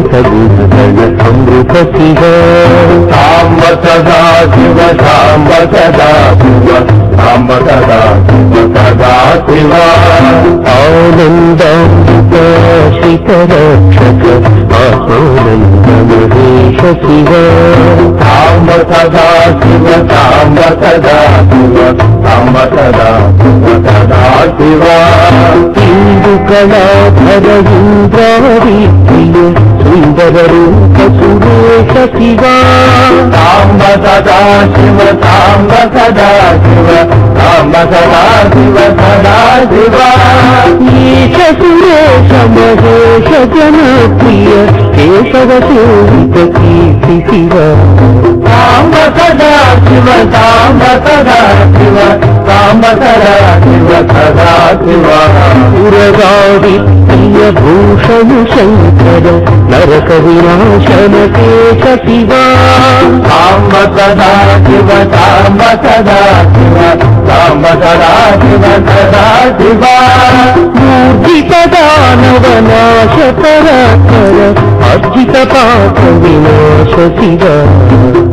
గుణగణ అమృత శివ సాంబ సదా శివ సాంబ సదా శివ సాంబ సదా శివ సదా శివ ఆనందామృత శిఖరక్షక ఆనంద మహేశ శివ సాంబ సదా శివ సాంబ సదా శివ సాంబ సదా శివ సదా శివ ఇందు కళాధర ఇంద్రాదిత్య సుందర రూప సురేశ శివ సాంబ సదా శివ సాంబ సదా శివ సాంబ సదా శివ సదా శివ ఈశ సురేశ మహేశ జనప్రియ కేశవ శోభిత కీర్తి శివ సాంబ సదా శివ సాంబ సదా శివ సాంబ సదా శివ సదా శివ పురగాడి ప్రియ భూషణ శంకర నరక వినాశన కేశ శివ సాంబ సదా శివ సాంబ సదా శివ సాంబ సదా శివ సదా శివ మూర్తిత దానవ నాశ పరాకర అర్జిత పాప వినాశ శివ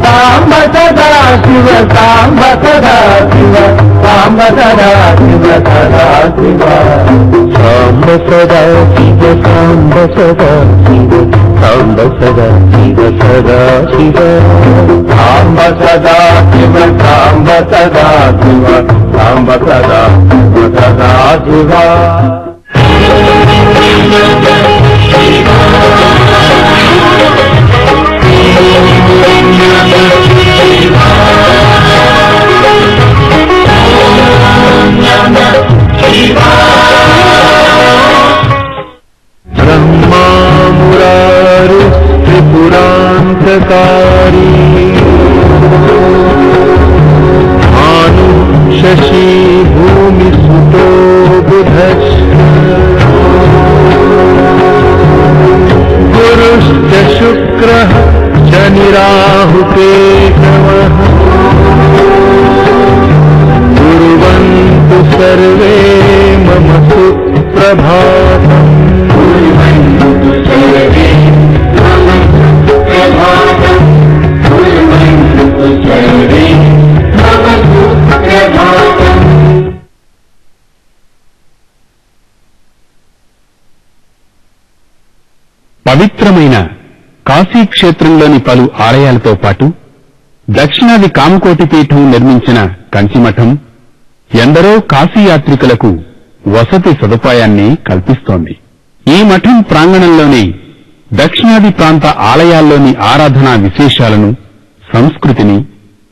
సాంబ సదా శివ సాంబ సదా శివ సాంబ సదా శివ సదా శివ సాంబ సదా శివ సాంబ సదా శివ సాంబ సదా శివ సదా శివ సాంబ సదా శివ సాంబ సదా శివ సాంబ సదా శివ సదా శివ బ్రహ్మా మురారి త్రిపురాంతకారి భాను శశి భూమి సుతో బుధశ్చ గురుశ్చ శుక్రః శని రాహు కేతవః కుర్వంతు సర్వే మమ సుప్రభాతం పవిత్రమైన కాశీక్షేత్రంలోని పలు ఆలయాలతో పాటు దక్షిణాది కామకోటి పీఠం నిర్మించిన కంచిమఠం ఎందరో కాశీయాత్రికులకు వసతి సదుపాయాన్ని కల్పిస్తోంది. ఈ మఠం ప్రాంగణంలోని దక్షిణాది ప్రాంత ఆలయాల్లోని ఆరాధనా విశేషాలను, సంస్కృతిని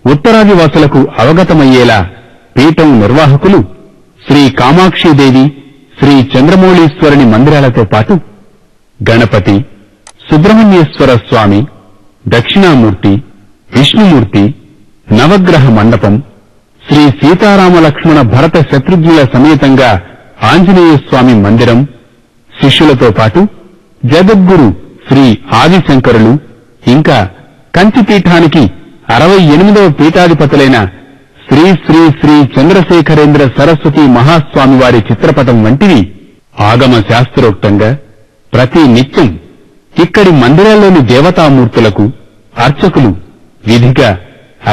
ఉత్తరాది వాసులకు అవగతమయ్యేలా పీఠం నిర్వాహకులు శ్రీ కామాక్షీదేవి, శ్రీ చంద్రమౌళీశ్వరుని మందిరాలతో పాటు గణపతి, సుబ్రహ్మణ్యేశ్వర స్వామి, దక్షిణామూర్తి, విష్ణుమూర్తి, నవగ్రహ మండపం, శ్రీ సీతారామ లక్ష్మణ భరత శత్రుఘ్నుల సమేతంగా ఆంజనేయ స్వామి మందిరం, శిష్యులతో పాటు జగద్గురు శ్రీ ఆదిశంకరులు, ఇంకా కంచిపీఠానికి 68వ పీఠాధిపతులైన శ్రీ శ్రీ శ్రీ చంద్రశేఖరేంద్ర సరస్వతి మహాస్వామివారి చిత్రపటం వంటివి ఆగమ శాస్త్రోక్తంగా ప్రతి నిత్యం ఇక్కడి మందిరాల్లోని దేవతామూర్తులకు అర్చకులు విధిగా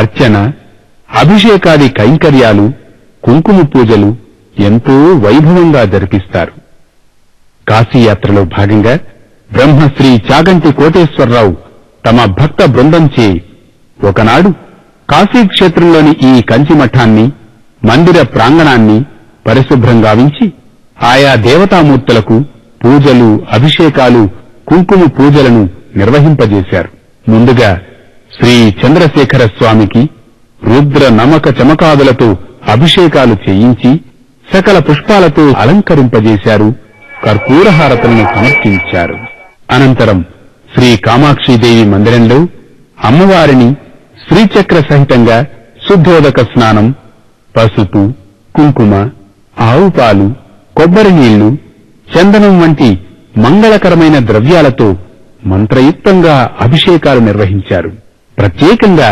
అర్చన, అభిషేకాది కైంకర్యాలు, కుంకుమ పూజలు ఎంతో వైభవంగా జరిపిస్తారు. కాశీయాత్రలో భాగంగా బ్రహ్మశ్రీ చాగంటి కోటేశ్వరరావు తమ భక్త బృందంచే ఒకనాడు కాశీక్షేత్రంలోని ఈ కంచిమఠాన్ని, మందిర ప్రాంగణాన్ని పరిశుభ్రం గావించి ఆయా దేవతామూర్తులకు పూజలు, అభిషేకాలు, కుంకుమ పూజలను నిర్వహింపజేశారు. ముందుగా శ్రీ చంద్రశేఖర స్వామికి రుద్ర నమక చమకాదులతో అభిషేకాలు చేయించి సకల పుష్పాలతో అలంకరింపజేశారు. కర్పూరహారతులను సమర్పించారు. అనంతరం శ్రీ కామాక్షీదేవి మందిరంలో అమ్మవారిని శ్రీచక్ర సహితంగా శుద్ధోదక స్నానం, పసుపు, కుంకుమ, ఆవు పాలు, కొబ్బరి నీళ్లు, చందనం వంటి మంగళకరమైన ద్రవ్యాలతో మంత్రయుక్తంగా అభిషేకాలు నిర్వహించారు. ప్రత్యేకంగా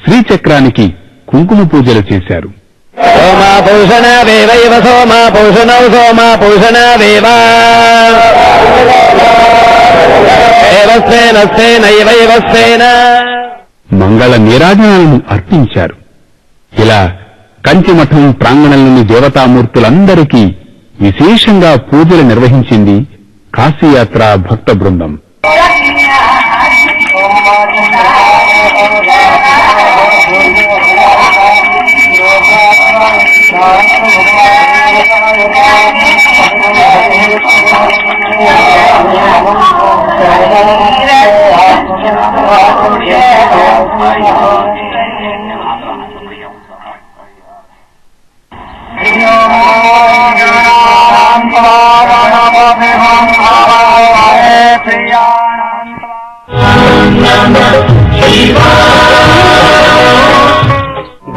శ్రీచక్రానికి కుంకుమ పూజలు చేశారు. సోమా పూషణ వేవైవ సోమా పూషణౌ సోమా పూషణ వేవ మంగళ నీరాజనాలను అర్పించారు. ఇలా కంచిమఠం ప్రాంగణంలోని దేవతామూర్తులందరికీ విశేషంగా పూజలు నిర్వహించింది కాశీయాత్ర భక్త బృందం.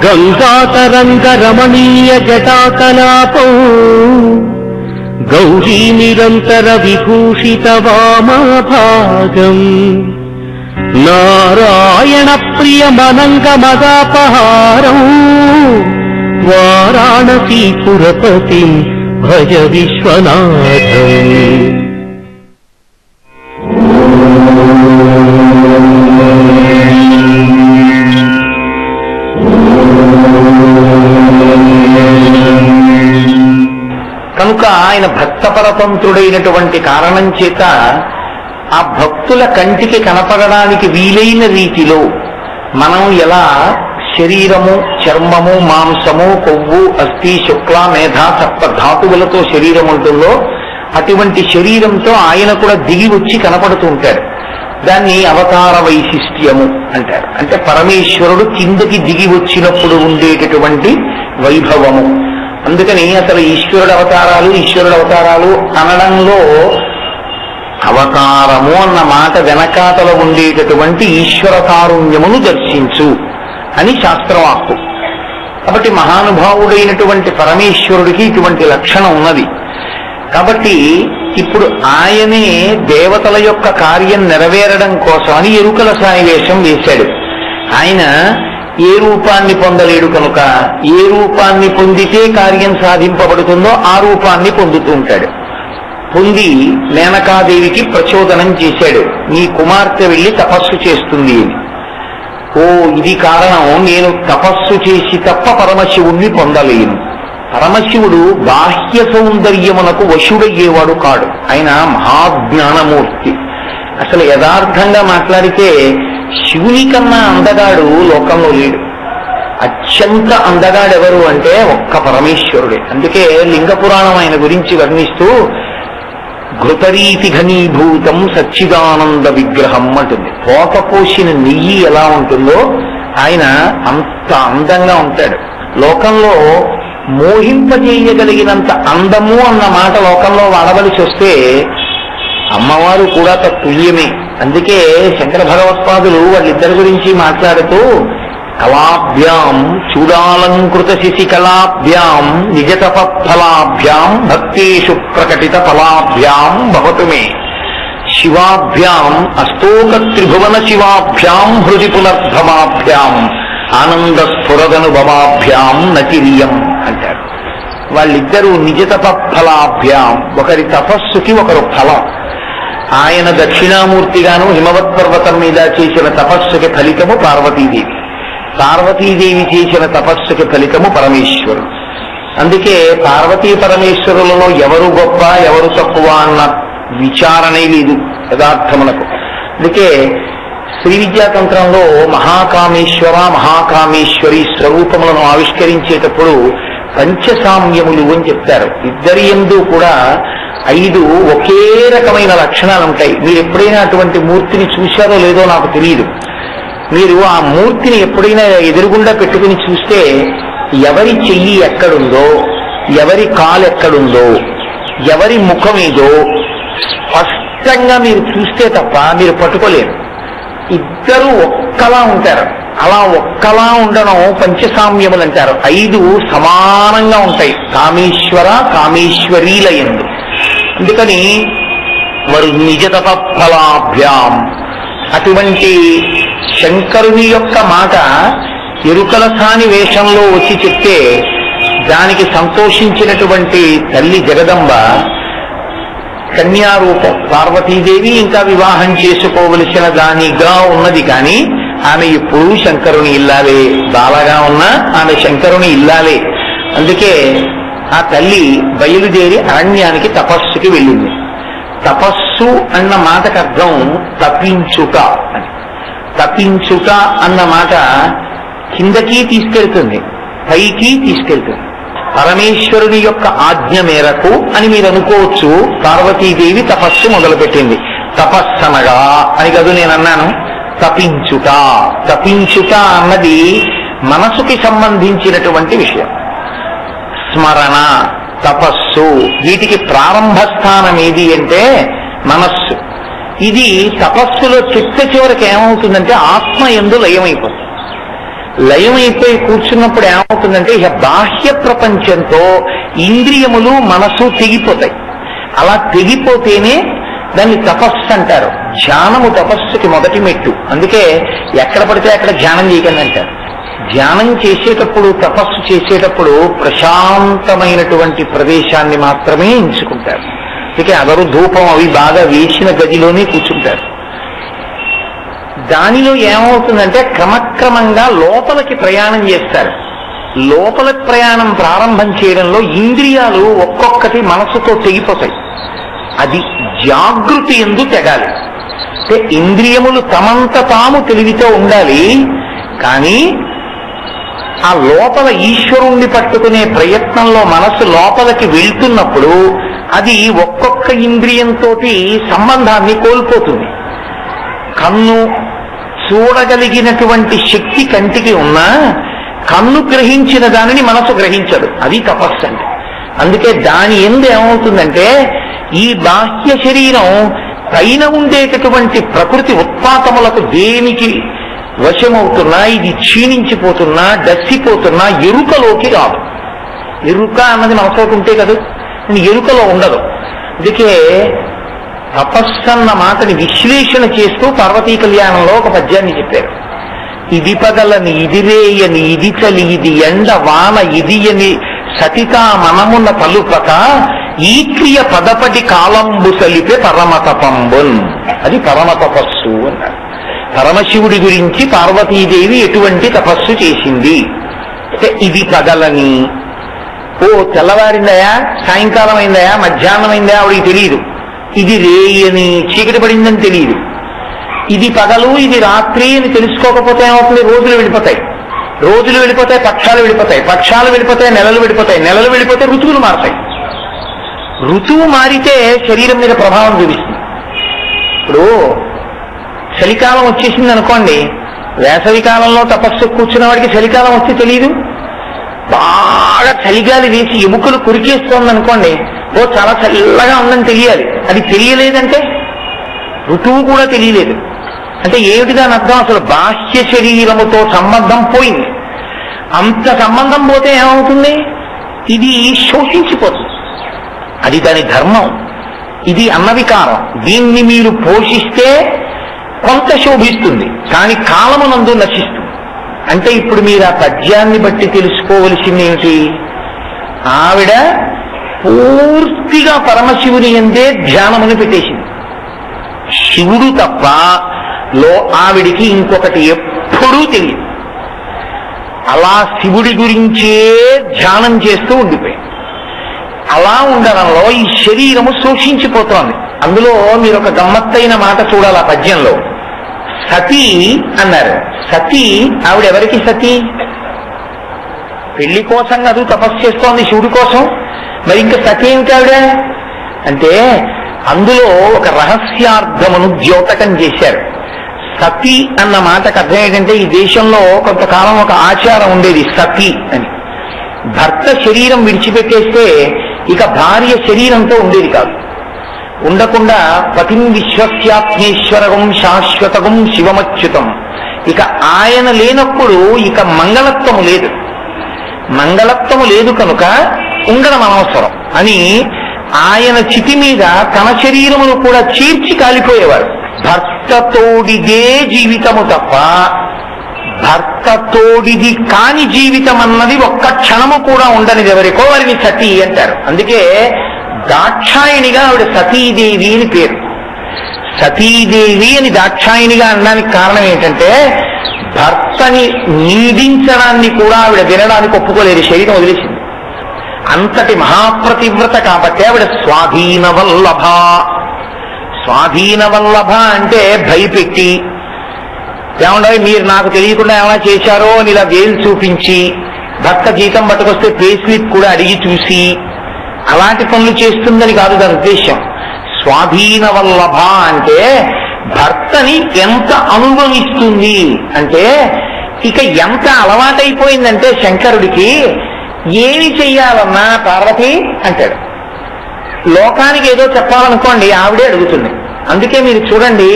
గంగాతరంగ రమణీయ జటాకలాపం గౌరీ నిరంతర విభూషిత వామభాగం నారాయణ ప్రియ మనంగ మదాపహారం వారాణసీపురపతి భజ విశ్వనాథం. కనుక ఆయన భక్తపరతంత్రుడైనటువంటి కారణం చేత ఆ భక్తుల కంటికి కనపడడానికి వీలైన రీతిలో మనం ఎలా శరీరము, చర్మము, మాంసము, కొవ్వు, అస్థి, శుక్ల, మేధ, సప్త ధాతువులతో శరీరం ఉంటుందో అటువంటి శరీరంతో ఆయన కూడా దిగి వచ్చి కనపడుతూ ఉంటాడు. దాన్ని అవతార వైశిష్ట్యము అంటారు. అంటే పరమేశ్వరుడు కిందకి దిగి వచ్చినప్పుడు ఉండేటటువంటి వైభవము. అందుకని అసలు ఈశ్వరుడు అవతారాలు అనడంలో అవతారము అన్న మాట వెనకాతల ఉండేటటువంటి ఈశ్వర కారుణ్యమును దర్శించు అని శాస్త్రవాక్కు. కాబట్టి మహానుభావుడైనటువంటి పరమేశ్వరుడికి ఇటువంటి లక్షణం ఉన్నది. కాబట్టి ఇప్పుడు ఆయనే దేవతల యొక్క కార్యం నెరవేరడం కోసమని ఎరుకల సన్నివేశం వేశాడు. ఆయన ఏ రూపాన్ని పొందలేడు కనుక ఏ రూపాన్ని పొందితే కార్యం సాధింపబడుతుందో ఆ రూపాన్ని పొందుతూ ఉంటాడు. పొంది మేనకాదేవికి ప్రచోదనం చేశాడు, నీ కుమార్తె వెళ్లి తపస్సు చేస్తుంది అని. ఓ ఇది కారణం, నేను తపస్సు చేసి తప్ప పరమశివుణ్ణి పొందలేను. పరమశివుడు బాహ్య సౌందర్యమునకు వశుడయ్యేవాడు కాడు. ఆయన మహాజ్ఞానమూర్తి. అసలు యథార్థంగా మాట్లాడితే శివుని కన్నా అందగాడు లోకంలో లేడు. అత్యంత అందగాడెవరు అంటే ఒక్క పరమేశ్వరుడే. అందుకే లింగ పురాణం ఆయన గురించి వర్ణిస్తూ ఘృతరీతి ఘనీభూతం సచ్చిదానంద విగ్రహం అంటుంది. పోత పోసిన నెయ్యి ఎలా ఉంటుందో ఆయన అంత అందంగా ఉంటాడు. లోకంలో మోహింపజేయగలిగినంత అందము అన్న మాట లోకంలో వాడవలసి వస్తే అమ్మవారు కూడా తత్తుల్యమే. అందుకే శంకర భగవత్పాదులు వాళ్ళిద్దరి గురించి మాట్లాడుతూ కళాభ్యాం చూడాలంకృత శిశికళాభ్యాం నిజతప ఫలాభ్యాం భక్తేషు ప్రకటిత ఫలాభ్యాం భవతు మే శివాభ్యాం అష్టోక త్రిభువన శివాభ్యాం హృది పునర్భమాభ్యాం ఆనంద స్ఫురదనుభవాభ్యాం నతిరియం అంటారు. వాళ్ళిద్దరూ నిజతప ఫలాభ్యాం, ఒకరి తపస్సుకి ఒకరు ఫలం. ఆయన దక్షిణామూర్తిగాను హిమవత్ పర్వతం మీద చేసిన తపస్సుకి ఫలితము పార్వతీదేవి, పార్వతీదేవి చేసిన తపస్సుకి ఫలితము పరమేశ్వరుడు. అందుకే పార్వతీ పరమేశ్వరులలో ఎవరు గొప్ప ఎవరు తక్కువ అన్న విచారణే లేదు యథార్థమునకు. అందుకే శ్రీ విద్యాతంత్రంలో మహాకామేశ్వర మహాకామేశ్వరి స్వరూపములను ఆవిష్కరించేటప్పుడు పంచసామ్యములు అని చెప్తారు. ఇద్దరి యందు కూడా 5 ఒకే రకమైన లక్షణాలు ఉంటాయి. మీరు ఎప్పుడైనా అటువంటి మూర్తిని చూశారో లేదో నాకు తెలియదు. మీరు ఆ మూర్తిని ఎప్పుడైనా ఎదురుగుండా పెట్టుకుని చూస్తే ఎవరి చెయ్యి ఎక్కడుందో, ఎవరి కాలు ఎక్కడుందో, ఎవరి ముఖం ఏదో స్పష్టంగా మీరు చూస్తే తప్ప మీరు పట్టుకోలేరు. ఇద్దరు ఒక్కలా ఉంటారు. అలా ఒక్కలా ఉండడం పంచసామ్యములు అంటారు. 5 సమానంగా ఉంటాయి కామేశ్వర కామేశ్వరీల యందు. అందుకని వారు నిజతప ఫలాభ్యాం. అటువంటి శంకరుని యొక్క మాట ఎరుకల సాని వేషంలో వచ్చి చెప్తే దానికి సంతోషించినటువంటి తల్లి జగదంబ కన్యారూపం పార్వతీదేవి ఇంకా వివాహం చేసుకోవలసిన దానిగా ఉన్నది. కానీ ఆమె ఎప్పుడూ శంకరుని ఇల్లాలే, బాలగా ఉన్నా ఆమె శంకరుని ఇల్లాలే. అందుకే ఆ తల్లి బయలుదేరి అరణ్యానికి తపస్సుకి వెళ్ళింది. తపస్సు అన్న మాటకు అర్థం తపించుట అని. తపించుట అన్న మాట కిందకి తీసుకెళ్తుంది, పైకి తీసుకెళ్తుంది. పరమేశ్వరుని యొక్క ఆజ్ఞ మేరకు అని మీరు అనుకోవచ్చు పార్వతీదేవి తపస్సు మొదలుపెట్టింది. తపస్సనగా అని కాదు నేను అన్నాను, తపించుట. తపించుట అన్నది మనసుకి సంబంధించినటువంటి విషయం. స్మరణ, తపస్సు, వీటికి ప్రారంభ స్థానం ఏది అంటే మనస్సు. ఇది తపస్సులో చివరికి ఏమవుతుందంటే ఆత్మ యందు లయమైపోతుంది. లయమైపోయి కూర్చున్నప్పుడు ఏమవుతుందంటే ఇక బాహ్య ప్రపంచంతో ఇంద్రియములు మనసు తెగిపోతాయి. అలా తెగిపోతేనే దాన్ని తపస్సు అంటారు. ధ్యానము తపస్సుకి మొదటి మెట్టు. అందుకే ఎక్కడ పడితే అక్కడ ధ్యానం చేయకండి అంటారు. ధ్యానం చేసేటప్పుడు, తపస్సు చేసేటప్పుడు ప్రశాంతమైనటువంటి ప్రదేశాన్ని మాత్రమే ఎంచుకుంటారు. అందుకే అగరు ధూపం అవి బాగా వేసిన గదిలోనే కూర్చుంటారు. దానిలో ఏమవుతుందంటే క్రమక్రమంగా లోపలికి ప్రయాణం చేస్తారు. లోపలికి ప్రయాణం ప్రారంభం చేయడంలో ఇంద్రియాలు ఒక్కొక్కటి మనసుతో తెగిపోతాయి. అది జాగృతి ఎందు తెగాలి. అంటే ఇంద్రియములు తమంత తాము తెలివితో ఉండాలి. కానీ ఆ లోపల ఈశ్వరుణ్ణి పట్టుకునే ప్రయత్నంలో మనసు లోపలికి వెళ్తున్నప్పుడు అది ఒక్కొక్క ఇంద్రియంతో సంబంధాన్ని కోల్పోతుంది. కన్ను చూడగలిగినటువంటి శక్తి కంటికి ఉన్నా కన్ను గ్రహించిన దానిని మనసు గ్రహించదు. అది తపస్సు అంటే. అందుకే దాని ఎందు ఏమవుతుందంటే ఈ బాహ్య శరీరం పైన ఉండేటటువంటి ప్రకృతి ఉత్పాతములకు దేనికి వశమవుతున్నా, ఇది క్షీణించిపోతున్నా, డస్సిపోతున్నా ఎరుకలోకి రాదు. ఎరుక అన్నది మనసులోకి ఉంటే కదా, ఎరుకలో ఉండదు. అందుకే తపస్సన్న మాటని విశ్లేషణ చేస్తూ పార్వతీ కళ్యాణంలో ఒక పద్యాన్ని చెప్పారు. ఇది పగలని, ఇది రేయని, ఇది చలి, ఇది ఎండ వాన, ఇది అని సతితా మనమున్న పలుపక ఈ క్రియ పదపటి కాలంబు సలిపే పరమతపంబున్. అది పరమ తపస్సు అన్నారు. పరమశివుడి గురించి పార్వతీదేవి ఎటువంటి తపస్సు చేసింది అంటే ఇది పగలని, ఓ తెల్లవారిందయా, సాయంకాలం అయిందయా, మధ్యాహ్నం అయిందా ఆవిడికి తెలియదు. ఇది రేయని, చీకటి పడిందని తెలియదు. ఇది పగలు, ఇది రాత్రి అని తెలుసుకోకపోతే ఏమవుతుంది? రోజులు వెళ్ళిపోతాయి, రోజులు వెళ్ళిపోతాయి, పక్షాలు వెళ్ళిపోతాయి, పక్షాలు వెళ్ళిపోతాయి, నెలలు వెళ్ళిపోతాయి, నెలలు వెళ్ళిపోతే ఋతువులు మారుతాయి. ఋతువు మారితే శరీరం మీద ప్రభావం చూపిస్తుంది. ఇప్పుడు చలికాలం వచ్చేసింది అనుకోండి, వేసవి కాలంలో తపస్సు కూర్చున్న వాడికి చలికాలం వచ్చి తెలియదు. బాగా చలిగాలి వేసి ఎముకలు కురికేస్తోంది అనుకోండి, ఓ చాలా చల్లగా ఉందని తెలియాలి. అది తెలియలేదంటే ఋతువు కూడా తెలియలేదు. అంటే ఏమిటి దాని అర్థం? అసలు బాహ్య శరీరముతో సంబంధం పోయింది. అంత సంబంధం పోతే ఏమవుతుంది? ఇది శోషించిపోతుంది. అది దాని ధర్మం. ఇది అన్నవికారం. దీన్ని మీరు పోషిస్తే కొంత శోభిస్తుంది, కానీ కాలమునందు నశిస్తుంది. అంటే ఇప్పుడు మీరు ఆ పద్యాన్ని బట్టి తెలుసుకోవలసింది ఏమిటి? ఆవిడ పూర్తిగా పరమశివుని యందే ధ్యానముని పెట్టేసింది. శివుడు తప్ప ఆవిడికి ఇంకొకటి ఎప్పుడూ తెలియదు. అలా శివుడి గురించే ధ్యానం చేస్తూ ఉండిపోయింది. అలా ఉండడంలో ఈ శరీరము శోషించిపోతోంది. అందులో మీరు ఒక గమ్మత్తైన మాట చూడాలి. ఆ పద్యంలో సతీ అన్నారు. సతీ ఆవిడెవరికి సతీ? పెళ్లి కోసం కాదు తపస్సు చేస్తోంది, శివుడి కోసం. మరి ఇంకా సతీ ఏమిటి ఆవిడ అంటే అందులో ఒక రహస్యార్థమును ద్యోతకం చేశారు. సతీ అన్న మాటకు అర్థం ఏంటంటే ఈ దేశంలో కొంతకాలం ఒక ఆచారం ఉండేది సతీ అని. భర్త శరీరం విడిచిపెట్టేస్తే ఇక భార్య శరీరంతో ఉండేది కాదు. ఉండకుండా పతిం విశ్వస్యాత్మేశ్వరగం శాశ్వతగం శివమచ్యుతం. ఇక ఆయన లేనప్పుడు ఇక మంగళత్వము లేదు. మంగళత్వము లేదు కనుక ఉండడం అనవసరం అని ఆయన చితి మీద తన శరీరమును కూడా చీర్చి కాలిపోయేవారు. భర్తతోడిదే జీవితము తప్ప భర్తతోడిది కాని జీవితం అన్నది ఒక్క క్షణము కూడా ఉండనిది ఎవరికో వారిని సతీ అంటారు. అందుకే దాక్షాయణిగా ఆవిడ సతీదేవి అని పేరు. సతీదేవి అని దాక్షాయణిగా అనడానికి కారణం ఏంటంటే భర్తని నీడించడాన్ని కూడా ఆవిడ వినడానికి ఒప్పుకోలేదు, శరీరం వదిలేసింది. అంతటి మహాప్రతివ్రత కాబట్టి ఆవిడ స్వాధీన వల్లభ. స్వాధీన వల్లభ అంటే భయపెట్టి, ఏమంటే మీరు నాకు తెలియకుండా ఏమైనా చేశారో అని ఇలా వేలు చూపించి, భర్త జీతం పట్టుకొస్తే పే స్లిప్ కూడా అడిగి చూసి అలాంటి పనులు చేస్తుందని కాదు దాని ఉద్దేశం. స్వాధీన వల్లభ అంటే భర్తని ఎంత అనుభవిస్తుంది అంటే, ఇక ఎంత అలవాటైపోయిందంటే శంకరుడికి ఏమి చెయ్యాలన్నా పార్వతి అంటాడు. లోకానికి ఏదో చెప్పాలనుకోండి ఆవిడే అడుగుతుంది. అందుకే మీరు చూడండి,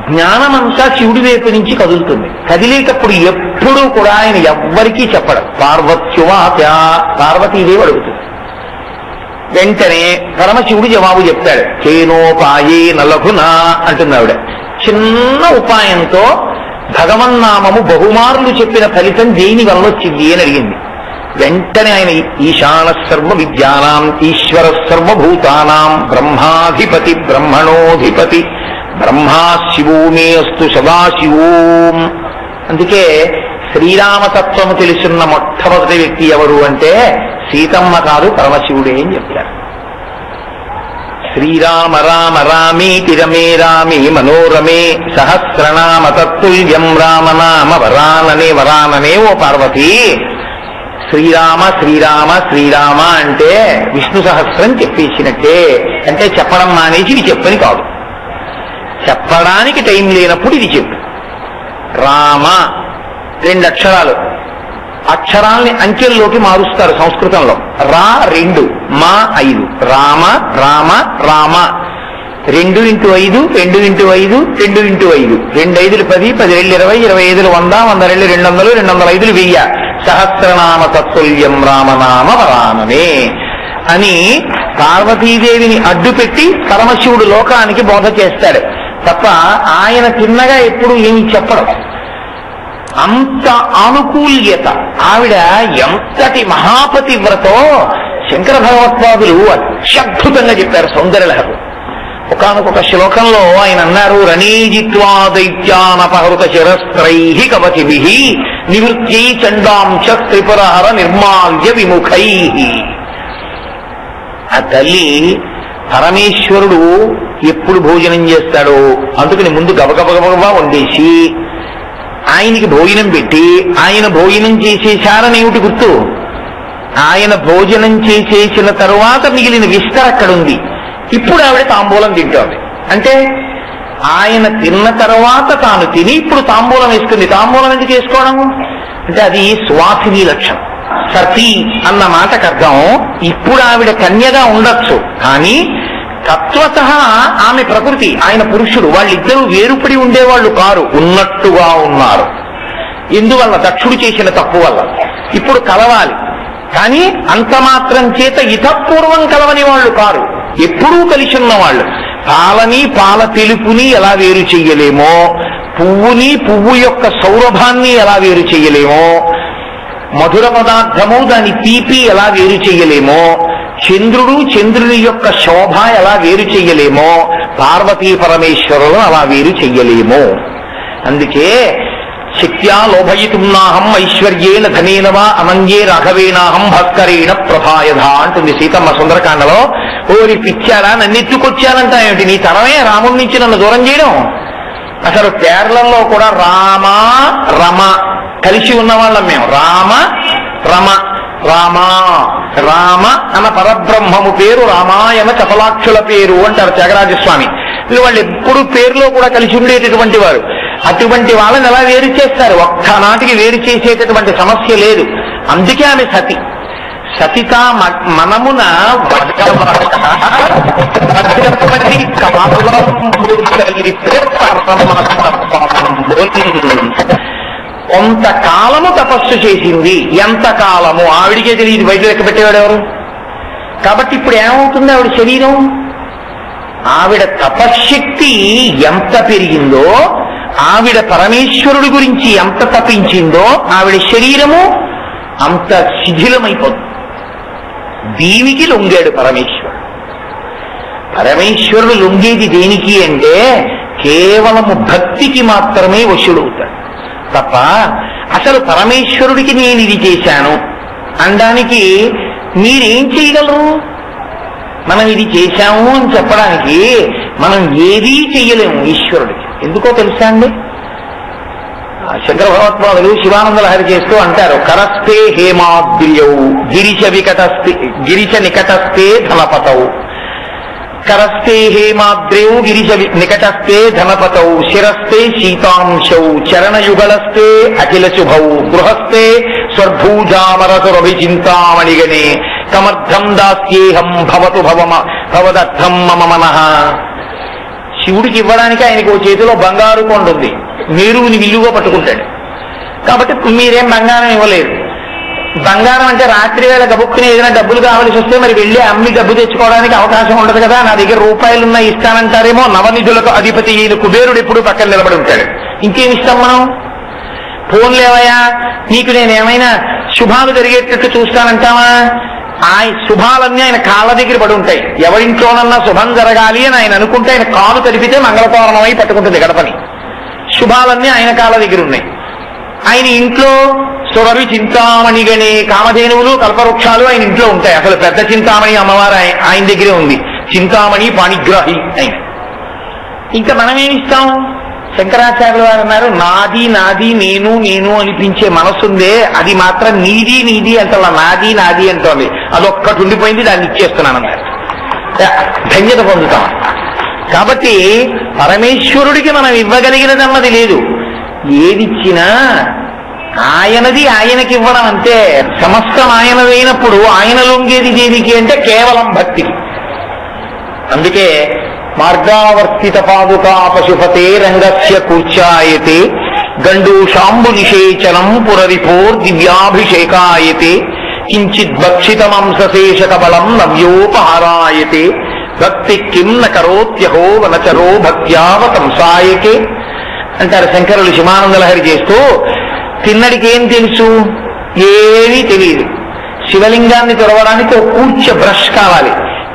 జ్ఞానమంతా శివుడి వైపు నుంచి కదులుతుంది. కదిలేటప్పుడు ఎప్పుడూ కూడా ఆయన ఎవ్వరికీ చెప్పడం. పార్వత్యువాచ, పార్వతీదేవి అడుగుతుంది. వెంటనే పరమశివుడు జవాబు చెప్తాడు. కేనోపాయే నలఘునా అంటుంది ఆవిడ. చిన్న ఉపాయంతో భగవన్నామము బహుమారులు చెప్పిన ఫలితం దేని వల్ల వచ్చింది అని అడిగింది. వెంటనే ఆయన ఈశాన సర్వ విద్యానాం ఈశ్వర సర్వభూతానాం బ్రహ్మాధిపతి బ్రహ్మణోధిపతి బ్రహ్మా శివో మే అస్తు సదాశివోం. అందుకే శ్రీరామతత్వము తెలుసున్న మొట్టమొదటి వ్యక్తి ఎవరు అంటే సీతమ్మ కాదు, పరమశివుడే అని చెప్పారు. శ్రీరామ రామ రామీతి రమే రామే మనోరమే సహస్రనామ తత్తుల్యం రామనామ వరాననే వరాననే. ఓ పార్వతి, శ్రీరామ శ్రీరామ శ్రీరామ అంటే విష్ణు సహస్రం చెప్పేసినట్టే. అంటే చెప్పడం మానేసి ఇది చెప్పని కాదు, చెప్పడానికి టైం లేనప్పుడు ఇది చెప్పు. రామ 2 అక్షరాలు, అక్షరాల్ని అంకెల్లోకి మారుస్తారు సంస్కృతంలో. రా 2, మా 5. రామ రామ రామ. 2 × 5 2 × 5 2 × 5 2 5 10 10 20 20 100 100 200 205 1000. సహస్రనామ తత్తుల్యం రామనామ వరాననే అని పార్వతీదేవిని అడ్డుపెట్టి పరమశివుడు లోకానికి బోధ చేస్తాడు తప్ప ఆయన తిన్నగా ఎప్పుడు ఏమి చెప్పడం. అంత ఆనుకూల్యత. ఆవిడ ఎంతటి మహాపతివ్రతో శంకర భగవత్పాదులు అత్యద్భుతంగా చెప్పారు సౌందర్యలహరు. ఒకానొక శ్లోకంలో ఆయన అన్నారు, రణీజిత్వా దైత్యానపహృత శిరస్త్రైః కవచిభిః నివృత్యై చండాంశ త్రిపురహర నిర్మాల్య విముఖైః. ఆ తల్లి పరమేశ్వరుడు ఎప్పుడు భోజనం చేస్తాడో అందుకని ముందు గబగబగబగా వండేసి ఆయనకి భోజనం పెట్టి, ఆయన భోజనం చేసేశారనేమిటి గుర్తు? ఆయన భోజనం చేసేసిన తరువాత మిగిలిన విస్తర అక్కడుంది. ఇప్పుడు ఆవిడ తాంబూలం తింటోంది. అంటే ఆయన తిన్న తర్వాత తాను తిని ఇప్పుడు తాంబూలం వేసుకుంది. తాంబూలం ఎందుకు వేసుకోవడం అంటే అది సువాసిని లక్షణం. సతీ అన్న మాటకు అర్థం ఇప్పుడు ఆవిడ కన్యగా ఉండొచ్చు, కానీ తత్వత ఆమె ప్రకృతి, ఆయన పురుషుడు. వాళ్ళిద్దరూ వేరుపడి ఉండేవాళ్ళు కారు, ఉన్నట్టుగా ఉన్నారు. ఎందువల్ల? దక్షుడు చేసిన తప్పు వల్ల. ఇప్పుడు కలవాలి, కానీ అంత మాత్రం చేత ఇతపూర్వం కలవని వాళ్ళు కారు, ఎప్పుడూ కలిసి ఉన్నవాళ్ళు. పాలని పాల తెలుపుని ఎలా వేరు చెయ్యలేమో, పువ్వుని పువ్వు యొక్క సౌరభాన్ని ఎలా వేరు చెయ్యలేమో, మధుర పదార్థము దాని తీపి ఎలా వేరు చెయ్యలేమో, చంద్రుడు చంద్రుని యొక్క శోభ ఎలా వేరు చెయ్యలేమో, పార్వతీ పరమేశ్వరులు అలా వేరు చెయ్యలేమో. అందుకే శక్త్యా లోభయితున్నాహం ఐశ్వర్యేన ధనేనవా అనంగే రాఘవేనాహం భాస్కరేణ ప్రభాయధ అంటుంది సీతమ్మ సుందరకాండలో. ఓరి పిచ్చారా, నన్ను ఎత్తుకొచ్చానంట ఏమిటి? నీ తరమే రాముడి నుంచి నన్ను దూరం చేయడం. అసలు కేరళలో కూడా రామ రమ కలిసి ఉన్నవాళ్ళం మేము. రామ రమ, రామ రామ అన్న పరబ్రహ్మము పేరు రామాయణ చపలాక్షుల పేరు అంటారు త్యాగరాజస్వామి. వాళ్ళు ఎప్పుడు పేరులో కూడా కలిసి ఉండేటటువంటి వారు. అటువంటి వాళ్ళని ఎలా వేరు చేస్తారు? ఒక్కనాటికి వేరు చేసేటటువంటి సమస్య లేదు. అందుకే ఆమె సతి. సతిత మనమున కొంతకాలము తపస్సు చేసింది. ఎంత కాలము ఆవిడికే తెలియదు, బయట లెక్క పెట్టేవాడు ఎవరు? కాబట్టి ఇప్పుడు ఏమవుతుంది ఆవిడ శరీరం? ఆవిడ తపశ్శక్తి ఎంత పెరిగిందో, ఆవిడ పరమేశ్వరుడి గురించి ఎంత తపించిందో, ఆవిడ శరీరము అంత శిథిలమైపోతుంది. దీనికి లొంగాడు పరమేశ్వరుడు. పరమేశ్వరుడు లొంగేది దేనికి అంటే కేవలము భక్తికి మాత్రమే వశుడవుతాడు తప్ప అసలు పరమేశ్వరుడికి నేను ఇది చేశాను అనడానికి మీరేం చేయగలరు? మనం ఇది చేశాము అని చెప్పడానికి మనం ఏదీ చెయ్యలేము ఈశ్వరుడికి. ఎందుకో తెలుసా అండి, శంకర భగవత్పాదులు శివానంద లహరి చేస్తూ అంటారు, కరస్తే హేమాద్రియౌ గిరిశ నికటస్థే ధనపతౌ. కరస్తే హేమాద్రియౌ గిరిశ నికటస్థే ధనపతౌ. శిరస్తే శీతాంశౌ చరణయుగళస్తే అఖిల శుభౌ. గృహస్థే స్వర్భూజామరసురభిచింతామణిగణే కమర్థం దాస్యేహం భవతు భవదర్థం మమ మనః. శివుడికి ఇవ్వడానికి ఆయనకు ఓ చేతిలో బంగారు కొండ ఉంది, మేరువుని విల్లుగా పట్టుకుంటాడు. కాబట్టి మీరేం బంగారం ఇవ్వలేదు. బంగారం అంటే రాత్రి వేళ గబుక్కుని ఏదైనా డబ్బులు కావాల్సి వస్తే మరి వెళ్ళి అమ్మి డబ్బు తెచ్చుకోవడానికి అవకాశం ఉండదు కదా. నా దగ్గర రూపాయలున్నా ఇస్తానంటారేమో. నవనిధులకు అధిపతి ఈయన కుబేరుడు ఎప్పుడు పక్కన నిలబడి ఉంటాడు. ఇంకేం ఇస్తాం మనం? ఫోన్లేవయా నీకు నేనేమైనా శుభాలు జరిగేటట్టు చూస్తానంటావా? ఆ శుభాలన్నీ ఆయన కాళ్ళ దగ్గర పడి ఉంటాయి. ఎవరింట్లోనన్నా శుభం జరగాలి అని ఆయన అనుకుంటే ఆయన కాలు తడిపితే మంగళతోరణమై పట్టుకుంటుంది గడపని. శుభాలన్నీ ఆయన కాళ్ళ దగ్గర ఉన్నాయి. ఆయన ఇంట్లో సురభి చింతామణిగణే కామధేనువులు కల్పవృక్షాలు ఆయన ఇంట్లో ఉంటాయి. అసలు పెద్ద చింతామణి అమ్మవారు ఆయన దగ్గరే ఉంది. చింతామణి పాణిగ్రాహి ఆయన. ఇంకా మనమేమిస్తాం? శంకరాచార్యులు వారు అన్నారు, నాది నాది నేను నేను అనిపించే మనసుందే అది మాత్రం నీది నీది అంటే నాది నాది అంటోంది. అదొక్కటి ఉండిపోయింది, దాన్ని ఇచ్చేస్తున్నానన్నారు. ధన్యత పొందుతాం. కాబట్టి పరమేశ్వరుడికి మనం ఇవ్వగలిగినదన్నది లేదు. ఏదిచ్చినా ఆయనది ఆయనకి ఇవ్వడం అంతే. సమస్తం ఆయనదైనప్పుడు ఆయన లొంగేది దేనికి అంటే కేవలం భక్తికి. అందుకే మార్గావర్తిత పాదుకా పశుపతే రంగస్య కూర్చాయతే గండూషాంబు నిషేచనం పురరిపోర్ దివ్యాభిషేకాయతే కించిత్ భక్షిత మాంసశేషక బలం నవ్యోపహారాయతే భక్తి కిం న కరోత్యహో వనచరో భక్త్యావతంసాయకే అంటారు శంకరులు శివానంద లహరి చేస్తూ. తిన్నడికి ఏం తెలుసు? ఏమీ తెలియదు. శివలింగాన్ని తుడవడానికి ఒక కూర్చ బ్రష్ కావాలి,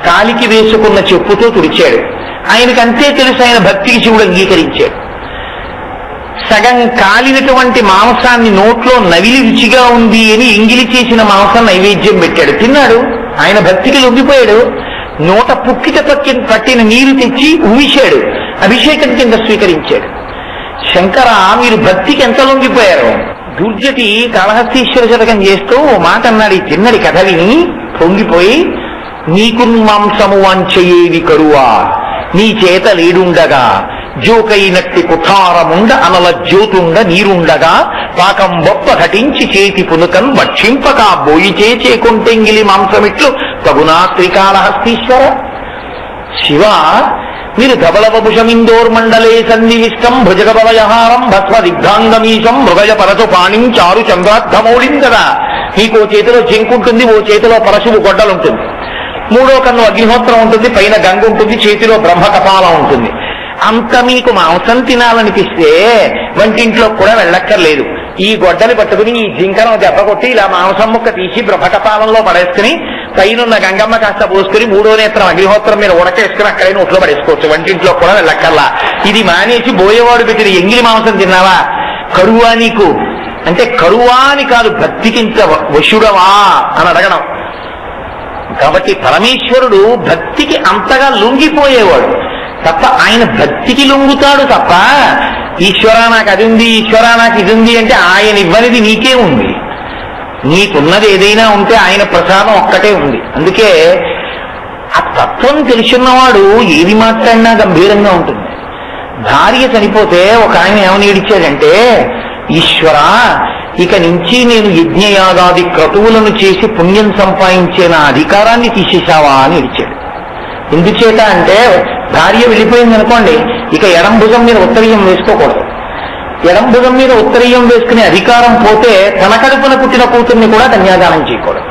కాలికి వేసుకున్న చెప్పుతో తుడిచాడు. ఆయనకంతే తెలుసు ఆయన భక్తికి శివుడు అంగీకరించాడు. సగం కాలినటువంటి మాంసాన్ని నోట్లో నవిలి రుచిగా ఉంది అని ఎంగిలి చేసిన మాంసం నైవేద్యం పెట్టాడు, తిన్నాడు. ఆయన భక్తికి లొంగిపోయాడు. నోట పుక్కిట పట్టిన నీరు తెచ్చి ఊశాడు, అభిషేకం కింద స్వీకరించాడు. శంకర మీరు భక్తికి ఎంత లొంగిపోయారు. దుర్జటి కాళహస్తీశ్వర శతకం చేస్తూ ఓ మాట అన్నాడు. ఈ తిన్నడి కథ విని పొంగిపోయి, నీకు మాంసము వాంఛయేవి కరువా నీ చేత లేడుండగా జోకైనట్టి కుఠారముండ అనల జ్యోతుండ నీరుండగా పాకం బొప్ప ఘటించి చేతి పునుకన్ భక్షింపక బోయి చేకొంటెంగిలి మాంసమిట్లు తగునా శ్రీకాళహస్తీశ్వర. శివ మీరు ధబలవభుషమిందోర్మండలే సన్నివిష్టం భుజగభవయహారం భస్మ దిగ్ధాంగమీశం మృగయ పరచు పాణిం చారు చంద్రార్థమౌళిం కదా. నీకో చేతిలో జింకుంటుంది, ఓ చేతిలో పరశువు గొడ్డలుంటుంది, మూడో కన్ను అగ్నిహోత్రం ఉంటుంది, పైన గంగ ఉంటుంది, చేతిలో బ్రహ్మకపాలం ఉంటుంది. అంత మీకు మాంసం తినాలనిపిస్తే వంటింట్లో కూడా వెళ్ళక్కర్లేదు. ఈ గొడ్డలి పట్టుకుని ఈ జింకను దెబ్బ కొట్టి ఇలా మాంసం ముక్క తీసి బ్రహ్మకపాలంలో పడేసుకుని పైనున్న గంగమ్మ కాస్త పోసుకుని మూడో నేత్రం అగ్నిహోత్రం మీద ఉడకేసుకుని అక్కడే నోట్లో పడేసుకోవచ్చు. వంటింట్లో కూడా వెళ్ళక్కర్లా. ఇది మానేసి బోయేవాడు పెట్టిన ఎంగిలి మాంసం తిన్నావా? కరువా నీకు అంటే కరువా అని కాదు, భక్తికింత వశుడవా అని అడగడం. కాబట్టి పరమేశ్వరుడు భక్తికి అంతగా లొంగిపోయేవాడు తప్ప ఆయన భక్తికి లొంగుతాడు తప్ప ఈశ్వరా నాకు అది ఉంది, ఈశ్వరా నాకు ఇది ఉంది అంటే ఆయన ఇవ్వనిది నీకే ఉంది. నీకున్నది ఏదైనా ఉంటే ఆయన ప్రసాదం ఒక్కటే ఉంది. అందుకే ఆ తత్వం తెలుసున్నవాడు ఏది మాట్లాడినా గంభీరంగా ఉంటుంది. భార్య చనిపోతే ఒక ఆయన ఏమని ఏడిచాడంటే, ఈశ్వరా ఇక నుంచి నేను యజ్ఞయాగాది క్రతువులను చేసి పుణ్యం సంపాదించే నా అధికారాన్ని తీసేశావా అని ఏడిచాడు. ఎందుచేత అంటే భార్య వెళ్ళిపోయింది అనుకోండి, ఇక ఎడం భుజం మీద ఉత్తరీయం వేసుకోకూడదు. ఎడం భుజం మీద ఉత్తరీయం వేసుకునే అధికారం పోతే తన కడుపున పుట్టిన కూతుర్ని కూడా కన్యాదానం చేయకూడదు.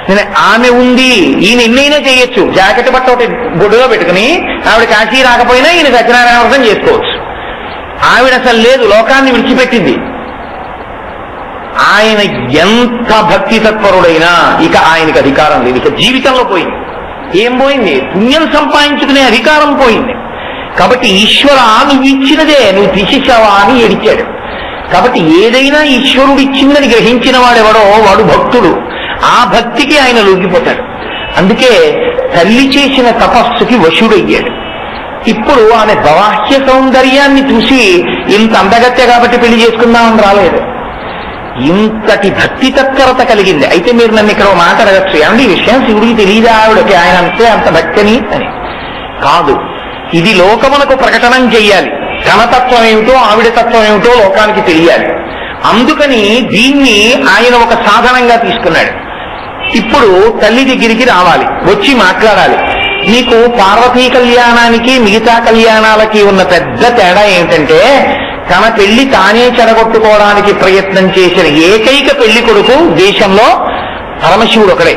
నేను ఆమె ఉంది, ఈయన ఎన్నైనా చేయొచ్చు. జాకెట్ బట్ట ఒకటి బొడ్డుగా పెట్టుకుని ఆవిడ కాశీ రాకపోయినా ఈయన సత్యనారాయణ వ్రతం చేసుకోవచ్చు. ఆవిడ అసలు లేదు, లోకాన్ని విడిచిపెట్టింది. ఆయన ఎంత భక్తి తత్పరుడైనా ఇక ఆయనకి అధికారం లేదు, ఇక జీవితంలో పోయింది. ఏం పోయింది? పుణ్యం సంపాదించుకునే అధికారం పోయింది. కాబట్టి ఈశ్వర నువ్వు ఇచ్చినదే నువ్వు తీసేసావా అని ఏడిచాడు. కాబట్టి ఏదైనా ఈశ్వరుడు ఇచ్చిందని గ్రహించిన వాడెవడో వాడు భక్తుడు. ఆ భక్తికి ఆయన లొంగిపోతాడు. అందుకే తల్లి చేసిన తపస్సుకి వశుడయ్యాడు. ఇప్పుడు ఆమె బాహ్య సౌందర్యాన్ని చూసి ఇంత అందగత్య కాబట్టి పెళ్లి చేసుకుందామని రాలేదు. ఇంతటి భక్తి తత్పరత కలిగింది. అయితే మీరు నన్ను ఇక్కడ మాట అడగచ్చు, ఏమండి ఈ విషయం శివుడికి తెలియదా ఆవిడకి ఆయన అంతే అంత భక్తిని అని? కాదు, ఇది లోకమునకు ప్రకటనం చెయ్యాలి. తన తత్వం ఏమిటో ఆవిడ తత్వం ఏమిటో లోకానికి తెలియాలి. అందుకని దీన్ని ఆయన ఒక సాధనంగా తీసుకున్నాడు. ఇప్పుడు తల్లి దగ్గరికి రావాలి, వచ్చి మాట్లాడాలి. మీకు పార్వతీ కళ్యాణానికి మిగతా కళ్యాణాలకి ఉన్న పెద్ద తేడా ఏమిటంటే తన పెళ్లి తానే చెడగొట్టుకోవడానికి ప్రయత్నం చేసిన ఏకైక పెళ్లి కొడుకు దేశంలో పరమశివుడు ఒకడే.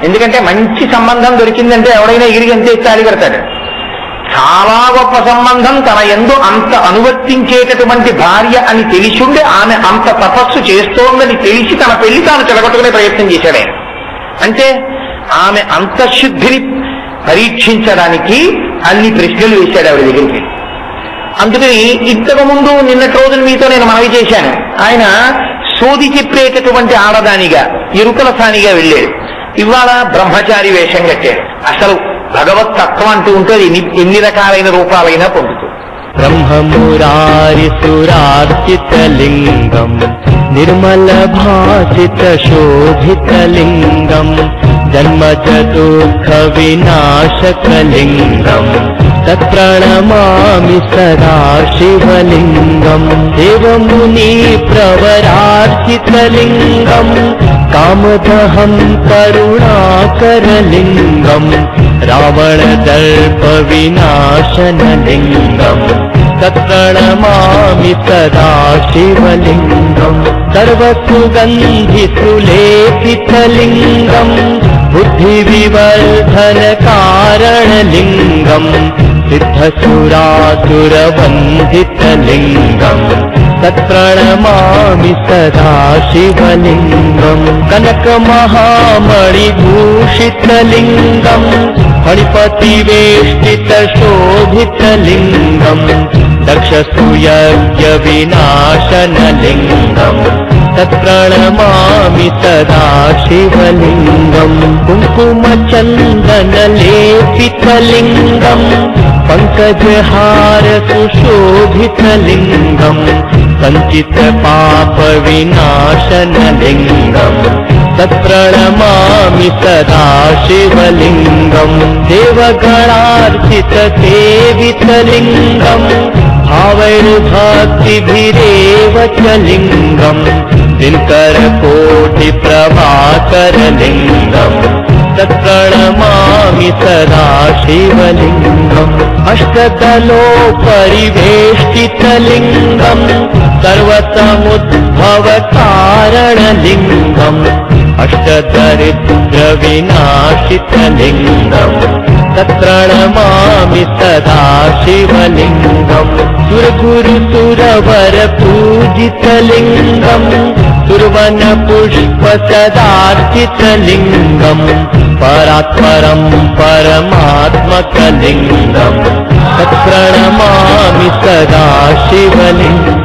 ఎందుకంటే మంచి సంబంధం దొరికిందంటే ఎవడైనా ఎగిరిగంతే తాళి కడతాడు. చాలా గొప్ప సంబంధం, తన యందు అంత అనువర్తించేటటువంటి భార్య అని తెలిసిండే ఆమె అంత తపస్సు చేస్తోందని తెలిసి తన పెళ్లి తాను చెడగొట్టుకునే ప్రయత్నం చేశాడు ఆయన. అంటే ఆమె అంతఃశుద్ధిని పరీక్షించడానికి అన్ని ప్రశ్నలు వేశాడు ఆవిడ దగ్గరికి. అందుకని ఇంతకు ముందు నిన్నటి రోజున మీతో నేను మనవి చేశాను, ఆయన సోది చెప్పేటటువంటి ఆడదానిగా ఎరుకల సానిగా వెళ్ళాడు. ఇవాళ బ్రహ్మచారి వేషం కట్టాడు. అసలు భగవత్ తత్వం అంటూ ఉంటే ఎన్ని రకాలైన రూపాలైనా పొందుతుంది. బ్రహ్మమురారి సురార్చితలింగం నిర్మల భాసిత శోభితలింగం జన్మజ దుఃఖ వినాశకలింగం తత్ప్రణమామి సదా శివలింగం దేవముని ప్రవరార్చితలింగం కామదహం కరుణాకరలింగం రావణదర్ప వినాశనలింగం తత్ప్రణమామి సదా శివలింగం సర్వసుగంధి సులేపితలింగం బుద్ధివివర్ధన కారణలింగం సిద్ధసురాసురవందితలింగం తత్ప్రణమామి సదా శివలింగం కనకమహామణిభూషితలింగం ఫణిపతివేష్టిత శోభితలింగం దక్షసూయజ్ఞ వినాశనలింగం తత్ప్రణమామి సదా శివలింగం కుంకుమచందనలేపితలింగం పంకజహార సుశోభితలింగం సంచిత పాప వినాశనలింగం తత్ప్రణమామి సదా శివలింగం దేవగణార్చిత సేవితలింగం భావైర్భక్తిభిరేవ చ లింగం దినకరకోటి ప్రభాకరలింగం తత్ప్రణమామి సదా శివలింగం అష్టదలోపరివేష్టితలింగం సర్వసముద్భవ కారణలింగం అష్టదరిద్ర వినాశితలింగం తత్ప్రణమామి సదా శివలింగం సురగురు సురవర పూజితలింగం సురవన పుష్ప సదార్చితలింగం పరాత్పరం పరమాత్మకలింగం తత్ప్రణమామి సదా శివలింగం